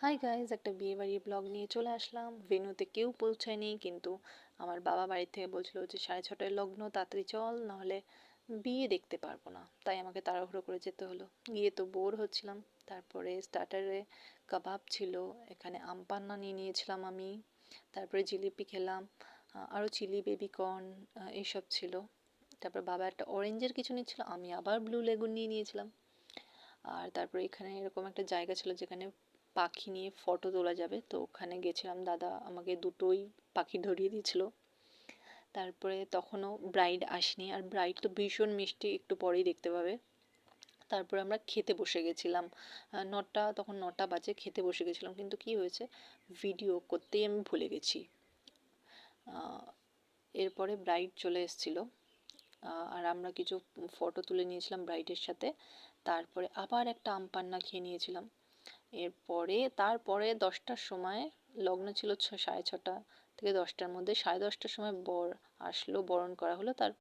Hi guys, একটা বিয়ে বাড়ির ব্লগ নিয়ে চলে আসলাম। ভেন্যুতে কেউ পৌঁছায়নি, কিন্তু আমার বাবা বাড়ি থেকে বলছিল যে 6:30টায় লগ্ন, তাড়াতাড়ি চল, নাহলে বিয়ে দেখতে পারবো না। তাই আমাকে তাড়াহুড়ো করে যেতে হলো। গিয়ে তো বোর হচ্ছিলাম। তারপরে স্টার্টারে কাবাব ছিল, এখানে আম পান্না নিয়ে নিয়েছিলাম আমি। তারপরে জিলিপি খেলাম, আরও চিলি বেবি কর্ন এইসব ছিল। তারপর বাবা একটা অরেঞ্জের কিছু নিচ্ছিল, আমি আবার ব্লু লেগুন নিয়ে নিয়েছিলাম। আর তারপরে এখানে এরকম একটা জায়গা ছিল যেখানে পাখি নিয়ে ফটো তোলা যাবে, তো ওখানে গেছিলাম। দাদা আমাকে দুটোই পাখি ধরিয়ে দিয়েছিল। তারপরে তখনও ব্রাইড আসেনি, আর ব্রাইড তো ভীষণ মিষ্টি, একটু পরেই দেখতে পাবে। তারপরে আমরা খেতে বসে গেছিলাম। তখন 9টা বাজে, খেতে বসে গেছিলাম, কিন্তু কি হয়েছে, ভিডিও করতেই আমি ভুলে গেছি। এরপরে ব্রাইড চলে এসেছিল, আর আমরা কিছু ফটো তুলে নিয়েছিলাম ব্রাইডের সাথে। তারপরে আবার একটা আম পান্না খেয়ে নিয়েছিলাম। তারপরে 10টার সময়, লগ্ন ছিল 6:30 থেকে 10টার মধ্যে, 10:30টার সময় বর আসলো, বরণ করা হলো। তার